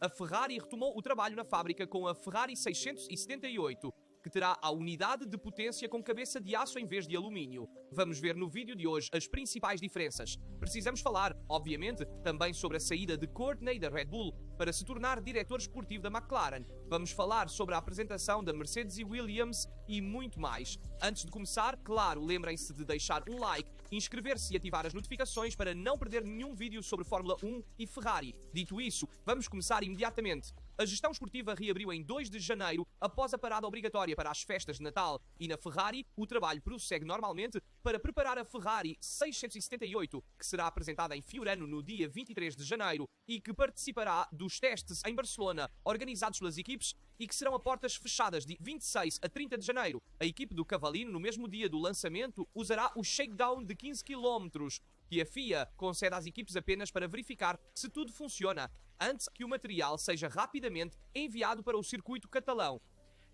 a Ferrari retomou o trabalho na fábrica com a Ferrari 678, que terá a unidade de potência com cabeça de aço em vez de alumínio. Vamos ver no vídeo de hoje as principais diferenças. Precisamos falar, obviamente, também sobre a saída de Courtney da Red Bull para se tornar diretor esportivo da McLaren. Vamos falar sobre a apresentação da Mercedes e Williams e muito mais. Antes de começar, claro, lembrem-se de deixar um like, inscrever-se e ativar as notificações para não perder nenhum vídeo sobre Fórmula 1 e Ferrari. Dito isso, vamos começar imediatamente. A gestão esportiva reabriu em 2 de janeiro, após a parada obrigatória para as festas de Natal, e na Ferrari o trabalho prossegue normalmente para preparar a Ferrari 678, que será apresentada em Fiorano no dia 23 de janeiro e que participará dos testes em Barcelona, organizados pelas equipes e que serão a portas fechadas de 26 a 30 de janeiro. A equipe do Cavallino, no mesmo dia do lançamento, usará o shakedown de 15 km, que a FIA concede às equipes apenas para verificar se tudo funciona, antes que o material seja rapidamente enviado para o circuito catalão.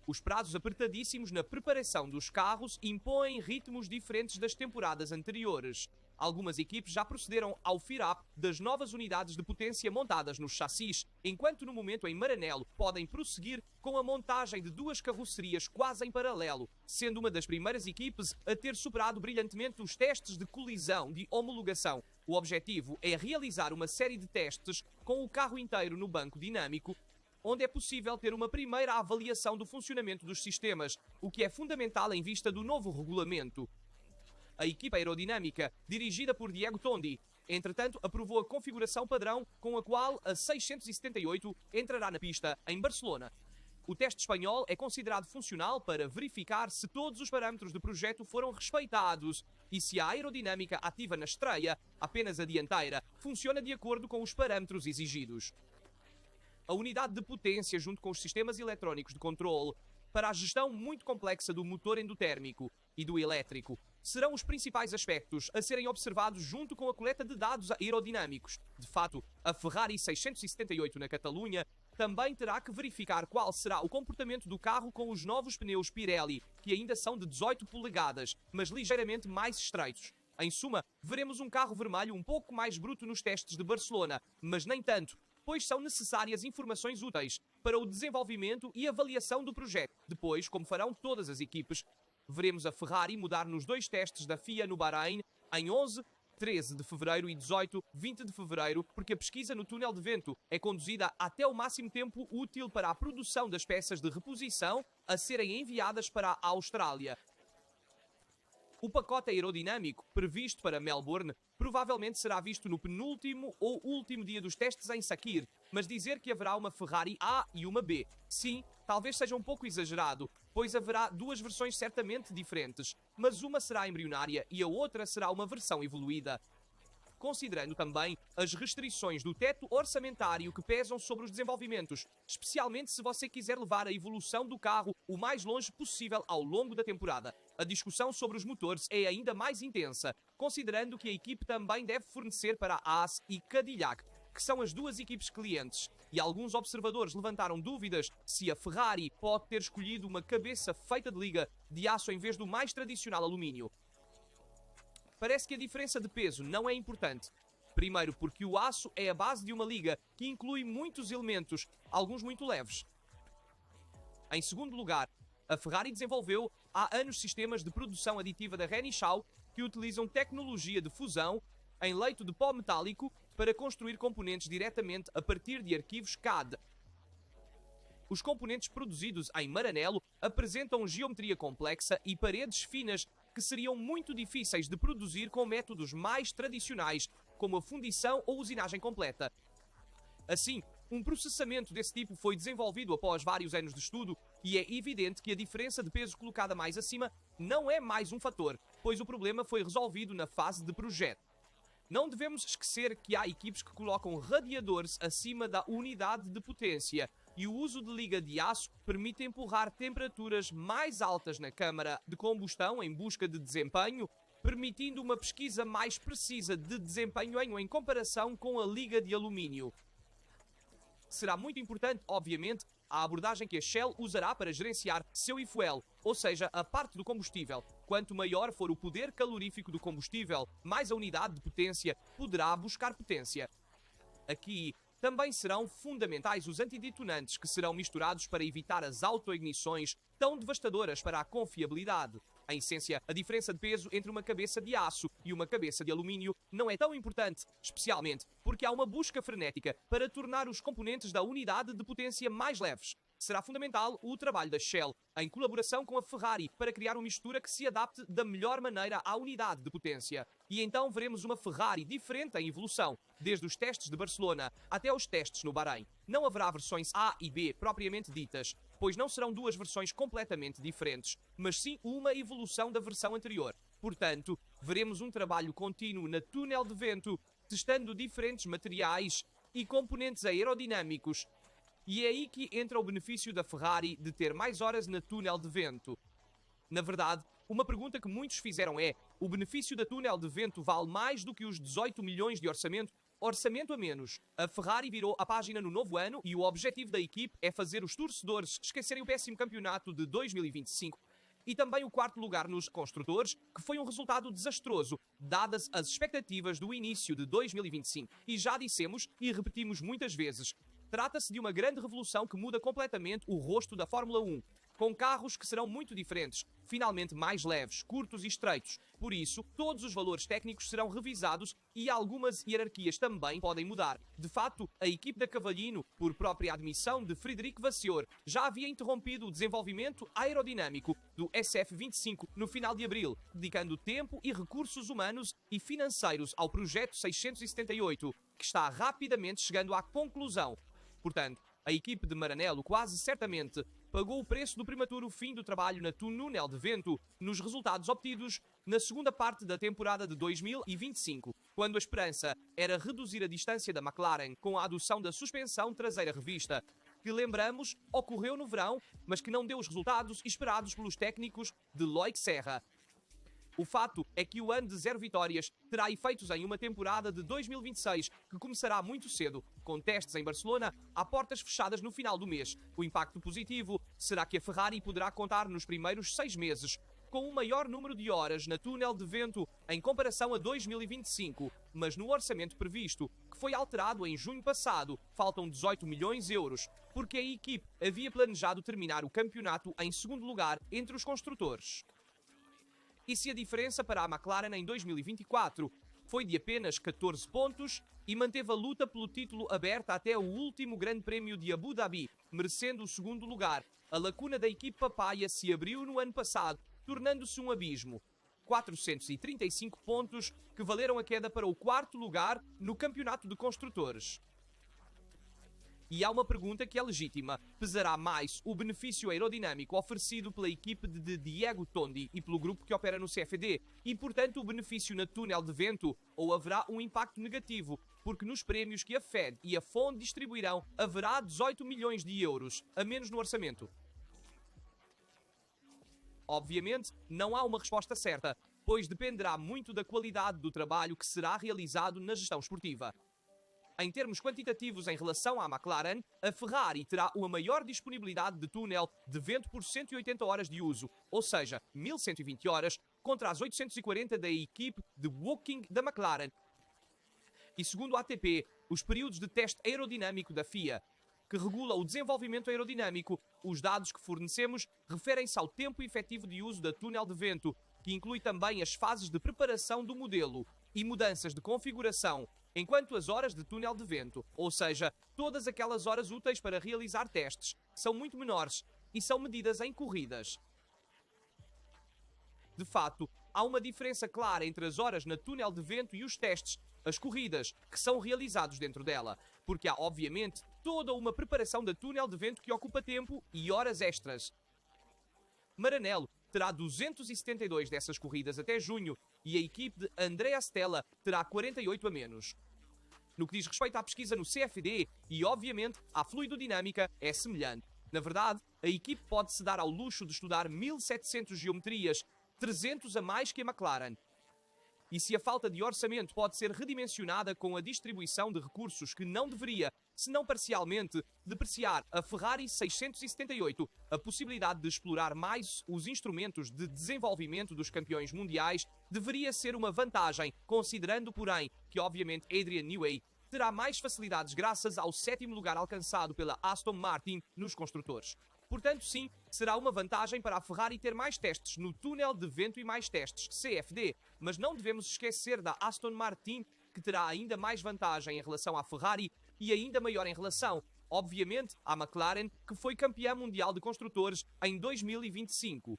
Os prazos apertadíssimos na preparação dos carros impõem ritmos diferentes das temporadas anteriores. Algumas equipes já procederam ao FIRAP das novas unidades de potência montadas nos chassis, enquanto no momento em Maranello podem prosseguir com a montagem de 2 carrocerias quase em paralelo, sendo uma das primeiras equipes a ter superado brilhantemente os testes de colisão de homologação. O objetivo é realizar uma série de testes com o carro inteiro no banco dinâmico, onde é possível ter uma primeira avaliação do funcionamento dos sistemas, o que é fundamental em vista do novo regulamento. A equipa aerodinâmica, dirigida por Diego Tondi, entretanto, aprovou a configuração padrão com a qual a 678 entrará na pista em Barcelona. O teste espanhol é considerado funcional para verificar se todos os parâmetros do projeto foram respeitados e se a aerodinâmica ativa na estreia, apenas a dianteira, funciona de acordo com os parâmetros exigidos. A unidade de potência, junto com os sistemas eletrónicos de controle, para a gestão muito complexa do motor endotérmico e do elétrico, serão os principais aspectos a serem observados junto com a coleta de dados aerodinâmicos. De fato, a Ferrari 678 na Catalunha também terá que verificar qual será o comportamento do carro com os novos pneus Pirelli, que ainda são de 18 polegadas, mas ligeiramente mais estreitos. Em suma, veremos um carro vermelho um pouco mais bruto nos testes de Barcelona, mas nem tanto, pois são necessárias informações úteis para o desenvolvimento e avaliação do projeto. Depois, como farão todas as equipes, veremos a Ferrari mudar nos 2 testes da FIA no Bahrein em 11, 13 de fevereiro e 18, 20 de fevereiro, porque a pesquisa no túnel de vento é conduzida até o máximo tempo útil para a produção das peças de reposição a serem enviadas para a Austrália. O pacote aerodinâmico previsto para Melbourne provavelmente será visto no penúltimo ou último dia dos testes em Sakir, mas dizer que haverá uma Ferrari A e uma B, sim, talvez seja um pouco exagerado, pois haverá 2 versões certamente diferentes, mas uma será embrionária e a outra será uma versão evoluída. Considerando também as restrições do teto orçamentário que pesam sobre os desenvolvimentos, especialmente se você quiser levar a evolução do carro o mais longe possível ao longo da temporada. A discussão sobre os motores é ainda mais intensa, considerando que a equipe também deve fornecer para a Haas e Cadillac, que são as 2 equipes clientes, e alguns observadores levantaram dúvidas se a Ferrari pode ter escolhido uma cabeça feita de liga de aço em vez do mais tradicional alumínio. Parece que a diferença de peso não é importante. Primeiro porque o aço é a base de uma liga que inclui muitos elementos, alguns muito leves. Em segundo lugar, a Ferrari desenvolveu há anos sistemas de produção aditiva da Renishaw que utilizam tecnologia de fusão em leito de pó metálico para construir componentes diretamente a partir de arquivos CAD. Os componentes produzidos em Maranello apresentam geometria complexa e paredes finas que seriam muito difíceis de produzir com métodos mais tradicionais, como a fundição ou usinagem completa. Assim, um processamento desse tipo foi desenvolvido após vários anos de estudo e é evidente que a diferença de peso colocada mais acima não é mais um fator, pois o problema foi resolvido na fase de projeto. Não devemos esquecer que há equipes que colocam radiadores acima da unidade de potência e o uso de liga de aço permite empurrar temperaturas mais altas na câmara de combustão em busca de desempenho, permitindo uma pesquisa mais precisa de desempenho em comparação com a liga de alumínio. Será muito importante, obviamente, a abordagem que a Shell usará para gerenciar seu e-fuel, ou seja, a parte do combustível. Quanto maior for o poder calorífico do combustível, mais a unidade de potência poderá buscar potência. Aqui, Também serão fundamentais os antidetonantes que serão misturados para evitar as autoignições tão devastadoras para a confiabilidade. Em essência, a diferença de peso entre uma cabeça de aço e uma cabeça de alumínio não é tão importante, especialmente porque há uma busca frenética para tornar os componentes da unidade de potência mais leves. Será fundamental o trabalho da Shell, em colaboração com a Ferrari, para criar uma mistura que se adapte da melhor maneira à unidade de potência. E então veremos uma Ferrari diferente em evolução, desde os testes de Barcelona até os testes no Bahrein. Não haverá versões A e B propriamente ditas, pois não serão duas versões completamente diferentes, mas sim uma evolução da versão anterior. Portanto, veremos um trabalho contínuo na túnel de vento, testando diferentes materiais e componentes aerodinâmicos. E é aí que entra o benefício da Ferrari de ter mais horas na túnel de vento. Na verdade, uma pergunta que muitos fizeram é: o benefício da túnel de vento vale mais do que os 18 milhões de orçamento? Orçamento a menos. A Ferrari virou a página no novo ano e o objetivo da equipe é fazer os torcedores esquecerem o péssimo campeonato de 2025 e também o quarto lugar nos construtores, que foi um resultado desastroso, dadas as expectativas do início de 2025. E já dissemos e repetimos muitas vezes, trata-se de uma grande revolução que muda completamente o rosto da Fórmula 1, com carros que serão muito diferentes, finalmente mais leves, curtos e estreitos. Por isso, todos os valores técnicos serão revisados e algumas hierarquias também podem mudar. De fato, a equipe da Cavallino, por própria admissão de Frederic Vasseur, já havia interrompido o desenvolvimento aerodinâmico do SF25 no final de abril, dedicando tempo e recursos humanos e financeiros ao projeto 678, que está rapidamente chegando à conclusão. Portanto, a equipe de Maranello quase certamente pagou o preço do prematuro fim do trabalho na túnel de vento nos resultados obtidos na segunda parte da temporada de 2025, quando a esperança era reduzir a distância da McLaren com a adoção da suspensão traseira revista, que, lembramos, ocorreu no verão, mas que não deu os resultados esperados pelos técnicos de Loic Serra. O fato é que o ano de 0 vitórias terá efeitos em uma temporada de 2026, que começará muito cedo, com testes em Barcelona a portas fechadas no final do mês. O impacto positivo será que a Ferrari poderá contar nos primeiros 6 meses com um maior número de horas na túnel de vento em comparação a 2025, mas no orçamento previsto, que foi alterado em junho passado, faltam 18 milhões de euros, porque a equipe havia planejado terminar o campeonato em segundo lugar entre os construtores. E se a diferença para a McLaren em 2024 foi de apenas 14 pontos e manteve a luta pelo título aberta até o último Grande Prémio de Abu Dhabi, merecendo o segundo lugar, a lacuna da equipe papaya se abriu no ano passado, tornando-se um abismo. 435 pontos que valeram a queda para o quarto lugar no campeonato de construtores. E há uma pergunta que é legítima. Pesará mais o benefício aerodinâmico oferecido pela equipe de Diego Tondi e pelo grupo que opera no CFD e, portanto, o benefício na túnel de vento, ou haverá um impacto negativo, porque nos prémios que a FED e a FON distribuirão haverá 18 milhões de euros, a menos no orçamento? Obviamente, não há uma resposta certa, pois dependerá muito da qualidade do trabalho que será realizado na gestão esportiva. Em termos quantitativos em relação à McLaren, a Ferrari terá uma maior disponibilidade de túnel de vento por 180 horas de uso, ou seja, 1120 horas, contra as 840 da equipe de Woking da McLaren. E segundo a ATP, os períodos de teste aerodinâmico da FIA, que regula o desenvolvimento aerodinâmico, os dados que fornecemos referem-se ao tempo efetivo de uso da túnel de vento, que inclui também as fases de preparação do modelo e mudanças de configuração, enquanto as horas de túnel de vento, ou seja, todas aquelas horas úteis para realizar testes, são muito menores e são medidas em corridas. De fato, há uma diferença clara entre as horas na túnel de vento e os testes, as corridas, que são realizados dentro dela, porque há, obviamente, toda uma preparação da túnel de vento que ocupa tempo e horas extras. Maranello terá 272 dessas corridas até junho e a equipe de Andrea Stella terá 48 a menos. No que diz respeito à pesquisa no CFD e, obviamente, à fluidodinâmica, é semelhante. Na verdade, a equipe pode-se dar ao luxo de estudar 1700 geometrias, 300 a mais que a McLaren. E se a falta de orçamento pode ser redimensionada com a distribuição de recursos que não deveria, se não parcialmente, depreciar a Ferrari 678, a possibilidade de explorar mais os instrumentos de desenvolvimento dos campeões mundiais deveria ser uma vantagem, considerando, porém, que obviamente Adrian Newey terá mais facilidades graças ao 7º lugar alcançado pela Aston Martin nos construtores. Portanto, sim, será uma vantagem para a Ferrari ter mais testes no túnel de vento e mais testes CFD, mas não devemos esquecer da Aston Martin, que terá ainda mais vantagem em relação à Ferrari e ainda maior em relação, obviamente, à McLaren, que foi campeã mundial de construtores em 2025.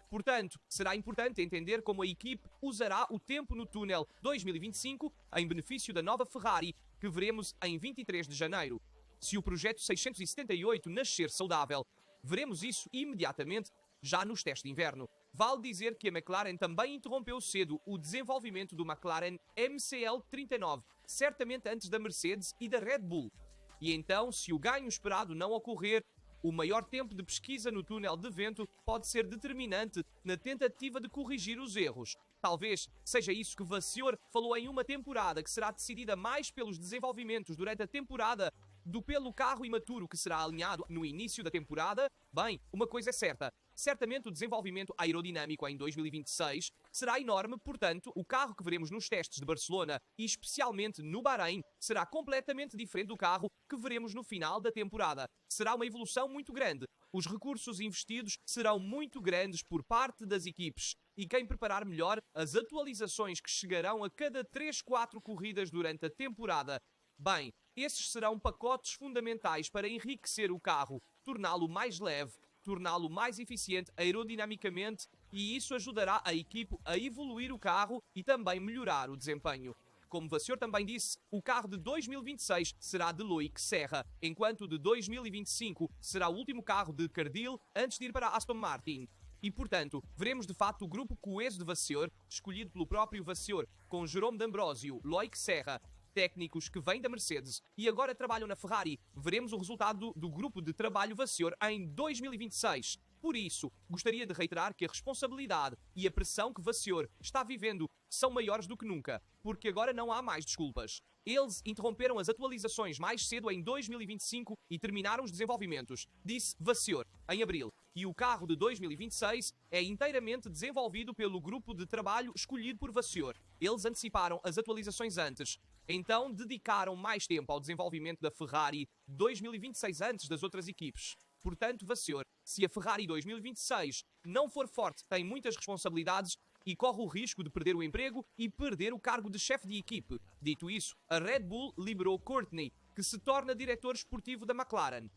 Portanto, será importante entender como a equipe usará o tempo no túnel 2025 em benefício da nova Ferrari, que veremos em 23 de janeiro. Se o projeto 678 nascer saudável, veremos isso imediatamente já nos testes de inverno. Vale dizer que a McLaren também interrompeu cedo o desenvolvimento do McLaren MCL39, certamente antes da Mercedes e da Red Bull. E então, se o ganho esperado não ocorrer, o maior tempo de pesquisa no túnel de vento pode ser determinante na tentativa de corrigir os erros. Talvez seja isso que Vasseur falou em uma temporada que será decidida mais pelos desenvolvimentos durante a temporada do pelo carro imaturo que será alinhado no início da temporada. Bem, uma coisa é certa. Certamente o desenvolvimento aerodinâmico em 2026 será enorme, portanto, o carro que veremos nos testes de Barcelona e especialmente no Bahrein será completamente diferente do carro que veremos no final da temporada. Será uma evolução muito grande. Os recursos investidos serão muito grandes por parte das equipes e quem preparar melhor as atualizações que chegarão a cada 3-4 corridas durante a temporada. Bem, esses serão pacotes fundamentais para enriquecer o carro, torná-lo mais leve, torná-lo mais eficiente aerodinamicamente e isso ajudará a equipe a evoluir o carro e também melhorar o desempenho. Como Vasseur também disse, o carro de 2026 será de Loic Serra, enquanto o de 2025 será o último carro de Cardil antes de ir para Aston Martin. E, portanto, veremos de facto o grupo coeso de Vasseur, escolhido pelo próprio Vasseur, com Jerome D'Ambrosio, Loic Serra, técnicos que vêm da Mercedes e agora trabalham na Ferrari. Veremos o resultado do grupo de trabalho Vasseur em 2026. Por isso, gostaria de reiterar que a responsabilidade e a pressão que Vasseur está vivendo são maiores do que nunca, porque agora não há mais desculpas. Eles interromperam as atualizações mais cedo em 2025 e terminaram os desenvolvimentos, disse Vasseur, em abril. E o carro de 2026 é inteiramente desenvolvido pelo grupo de trabalho escolhido por Vasseur. Eles anteciparam as atualizações antes. Então, dedicaram mais tempo ao desenvolvimento da Ferrari 2026 antes das outras equipes. Portanto, Vasseur, se a Ferrari 2026 não for forte, tem muitas responsabilidades e corre o risco de perder o emprego e perder o cargo de chefe de equipe. Dito isso, a Red Bull liberou Courtney, que se torna diretor esportivo da McLaren.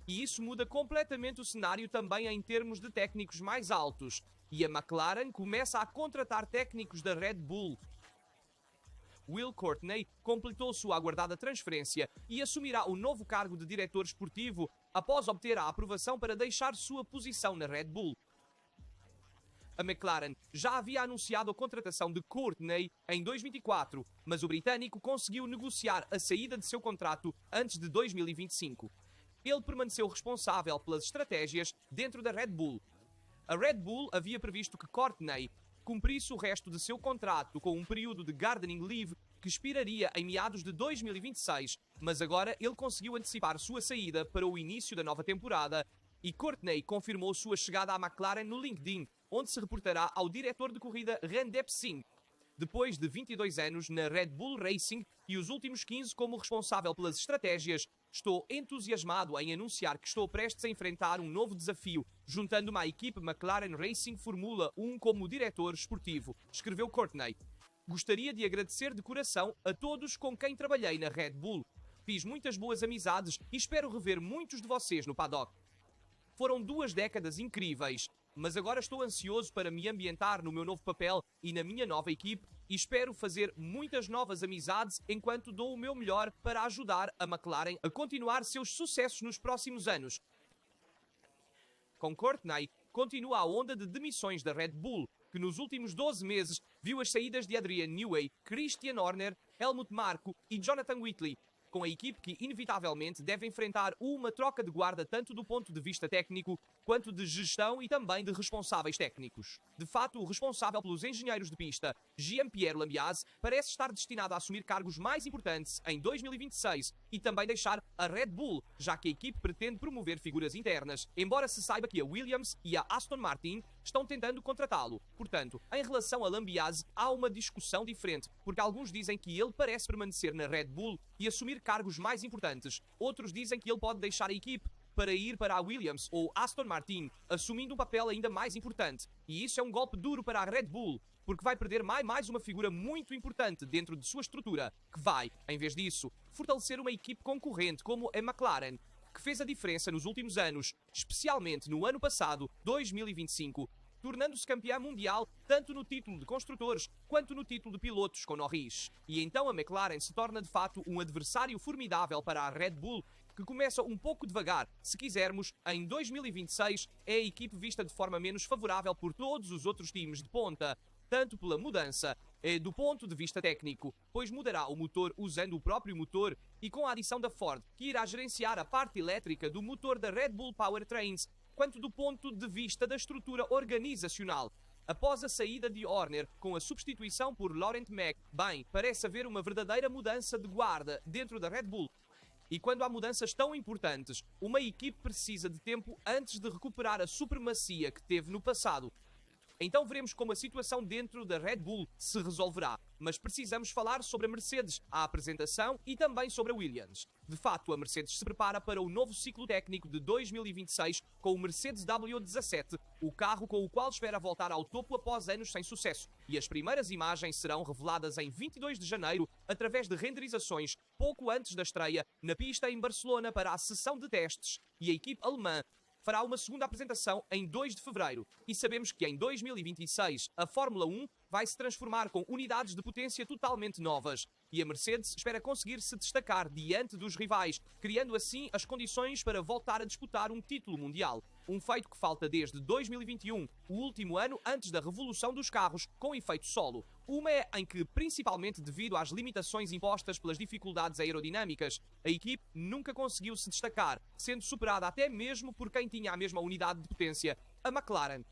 E isso muda completamente o cenário também em termos de técnicos mais altos. E a McLaren começa a contratar técnicos da Red Bull. Will Courtney completou sua aguardada transferência e assumirá o novo cargo de diretor esportivo após obter a aprovação para deixar sua posição na Red Bull. A McLaren já havia anunciado a contratação de Courtney em 2024, mas o britânico conseguiu negociar a saída de seu contrato antes de 2025. Ele permaneceu responsável pelas estratégias dentro da Red Bull. A Red Bull havia previsto que Courtney cumprisse o resto de seu contrato com um período de gardening leave que expiraria em meados de 2026, mas agora ele conseguiu antecipar sua saída para o início da nova temporada e Courtney confirmou sua chegada à McLaren no LinkedIn, onde se reportará ao diretor de corrida Randep Singh. Depois de 22 anos na Red Bull Racing e os últimos 15 como responsável pelas estratégias, estou entusiasmado em anunciar que estou prestes a enfrentar um novo desafio, juntando-me à equipe McLaren Racing Fórmula 1 como diretor esportivo, escreveu Courtney. Gostaria de agradecer de coração a todos com quem trabalhei na Red Bull. Fiz muitas boas amizades e espero rever muitos de vocês no paddock. Foram 2 décadas incríveis, mas agora estou ansioso para me ambientar no meu novo papel e na minha nova equipe e espero fazer muitas novas amizades enquanto dou o meu melhor para ajudar a McLaren a continuar seus sucessos nos próximos anos. Com Courtney, continua a onda de demissões da Red Bull, que nos últimos 12 meses viu as saídas de Adrian Newey, Christian Horner, Helmut Marko e Jonathan Whitley, com a equipe que inevitavelmente deve enfrentar uma troca de guarda tanto do ponto de vista técnico quanto de gestão e também de responsáveis técnicos. De fato, o responsável pelos engenheiros de pista, Jean-Pierre Lambiase, parece estar destinado a assumir cargos mais importantes em 2026 e também deixar a Red Bull, já que a equipe pretende promover figuras internas, embora se saiba que a Williams e a Aston Martin estão tentando contratá-lo. Portanto, em relação a Lambiase, há uma discussão diferente, porque alguns dizem que ele parece permanecer na Red Bull e assumir cargos mais importantes. Outros dizem que ele pode deixar a equipe para ir para a Williams ou Aston Martin, assumindo um papel ainda mais importante. E isso é um golpe duro para a Red Bull, porque vai perder mais uma figura muito importante dentro de sua estrutura, que vai, em vez disso, fortalecer uma equipe concorrente como a McLaren, que fez a diferença nos últimos anos, especialmente no ano passado, 2025, tornando-se campeã mundial tanto no título de construtores quanto no título de pilotos com Norris. E então a McLaren se torna de fato um adversário formidável para a Red Bull, que começa um pouco devagar. Se quisermos, em 2026 é a equipe vista de forma menos favorável por todos os outros times de ponta, tanto pela mudança do ponto de vista técnico, pois mudará o motor usando o próprio motor e com a adição da Ford, que irá gerenciar a parte elétrica do motor da Red Bull Powertrains, quanto do ponto de vista da estrutura organizacional. Após a saída de Horner, com a substituição por Laurent Mack, bem, parece haver uma verdadeira mudança de guarda dentro da Red Bull. E quando há mudanças tão importantes, uma equipe precisa de tempo antes de recuperar a supremacia que teve no passado. Então veremos como a situação dentro da Red Bull se resolverá. Mas precisamos falar sobre a Mercedes, a apresentação e também sobre a Williams. De fato, a Mercedes se prepara para o novo ciclo técnico de 2026 com o Mercedes W17, o carro com o qual espera voltar ao topo após anos sem sucesso. E as primeiras imagens serão reveladas em 22 de janeiro através de renderizações pouco antes da estreia na pista em Barcelona para a sessão de testes. E a equipe alemã fará uma segunda apresentação em 2 de fevereiro. E sabemos que em 2026 a Fórmula 1 vai se transformar com unidades de potência totalmente novas. E a Mercedes espera conseguir se destacar diante dos rivais, criando assim as condições para voltar a disputar um título mundial. Um feito que falta desde 2021, o último ano antes da revolução dos carros com efeito solo. Uma é em que, principalmente devido às limitações impostas pelas dificuldades aerodinâmicas, a equipe nunca conseguiu se destacar, sendo superada até mesmo por quem tinha a mesma unidade de potência, a McLaren.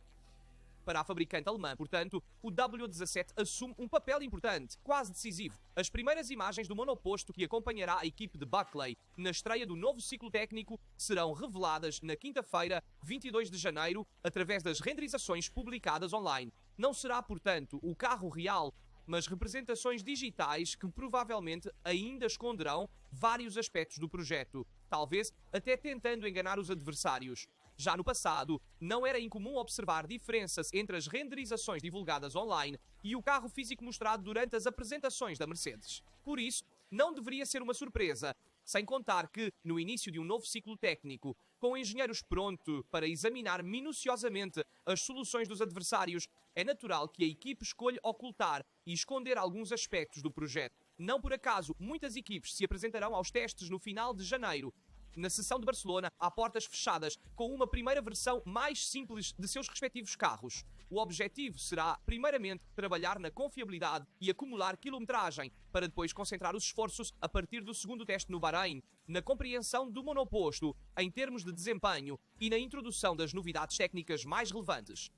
Para a fabricante alemã, portanto, o W17 assume um papel importante, quase decisivo. As primeiras imagens do monoposto que acompanhará a equipe de Buckley na estreia do novo ciclo técnico serão reveladas na quinta-feira, 22 de janeiro, através das renderizações publicadas online. Não será, portanto, o carro real, mas representações digitais que provavelmente ainda esconderão vários aspectos do projeto, talvez até tentando enganar os adversários. Já no passado, não era incomum observar diferenças entre as renderizações divulgadas online e o carro físico mostrado durante as apresentações da Mercedes. Por isso, não deveria ser uma surpresa, sem contar que, no início de um novo ciclo técnico, com engenheiros prontos para examinar minuciosamente as soluções dos adversários, é natural que a equipe escolha ocultar e esconder alguns aspectos do projeto. Não por acaso, muitas equipes se apresentarão aos testes no final de janeiro, na sessão de Barcelona, a portas fechadas, com uma primeira versão mais simples de seus respectivos carros. O objetivo será, primeiramente, trabalhar na confiabilidade e acumular quilometragem, para depois concentrar os esforços a partir do segundo teste no Bahrein, na compreensão do monoposto, em termos de desempenho e na introdução das novidades técnicas mais relevantes.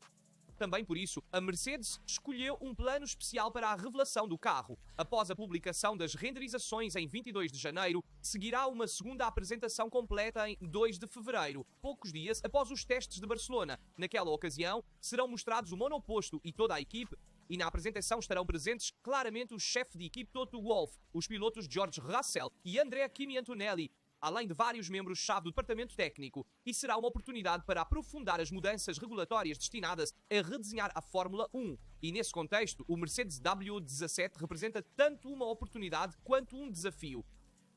Também por isso, a Mercedes escolheu um plano especial para a revelação do carro. Após a publicação das renderizações em 22 de janeiro, seguirá uma segunda apresentação completa em 2 de fevereiro, poucos dias após os testes de Barcelona. Naquela ocasião, serão mostrados o monoposto e toda a equipe, e na apresentação estarão presentes claramente o chefe de equipe Toto Wolff, os pilotos George Russell e Andrea Kimi Antonelli, além de vários membros-chave do departamento técnico, e será uma oportunidade para aprofundar as mudanças regulatórias destinadas a redesenhar a Fórmula 1. E nesse contexto, o Mercedes W17 representa tanto uma oportunidade quanto um desafio.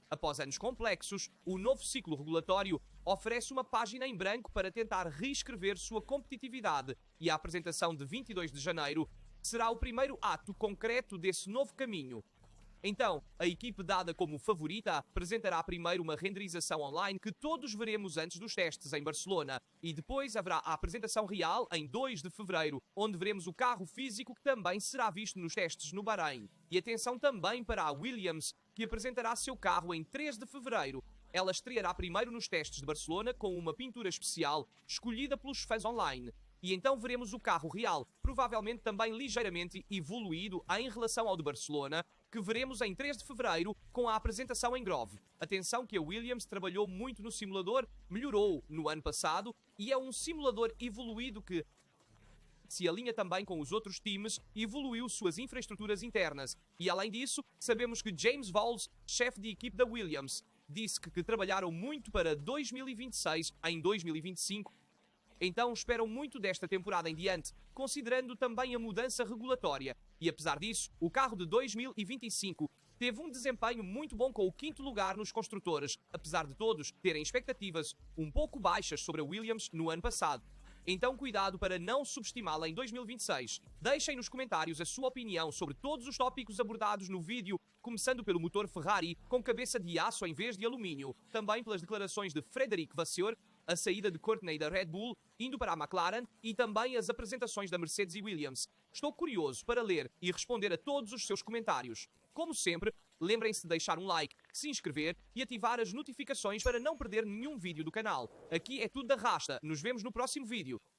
Após anos complexos, o novo ciclo regulatório oferece uma página em branco para tentar reescrever sua competitividade, e a apresentação de 22 de janeiro será o primeiro ato concreto desse novo caminho. Então, a equipe dada como favorita apresentará primeiro uma renderização online que todos veremos antes dos testes em Barcelona, e depois haverá a apresentação real em 2 de fevereiro, onde veremos o carro físico que também será visto nos testes no Bahrein. E atenção também para a Williams, que apresentará seu carro em 3 de fevereiro. Ela estreará primeiro nos testes de Barcelona com uma pintura especial escolhida pelos fãs online. E então veremos o carro real, provavelmente também ligeiramente evoluído em relação ao de Barcelona, que veremos em 3 de fevereiro com a apresentação em Grove. Atenção que a Williams trabalhou muito no simulador, melhorou no ano passado e é um simulador evoluído que se alinha também com os outros times e evoluiu suas infraestruturas internas. E além disso, sabemos que James Vowles, chefe de equipe da Williams, disse que trabalharam muito para 2026 em 2025. Então esperam muito desta temporada em diante, considerando também a mudança regulatória. E apesar disso, o carro de 2025 teve um desempenho muito bom com o 5º lugar nos construtores, apesar de todos terem expectativas um pouco baixas sobre a Williams no ano passado. Então cuidado para não subestimá-la em 2026. Deixem nos comentários a sua opinião sobre todos os tópicos abordados no vídeo, começando pelo motor Ferrari com cabeça de aço em vez de alumínio, também pelas declarações de Frédéric Vasseur, a saída de Courtney da Red Bull, indo para a McLaren e também as apresentações da Mercedes e Williams. Estou curioso para ler e responder a todos os seus comentários. Como sempre, lembrem-se de deixar um like, se inscrever e ativar as notificações para não perder nenhum vídeo do canal. Aqui é tudo da rasta. Nos vemos no próximo vídeo.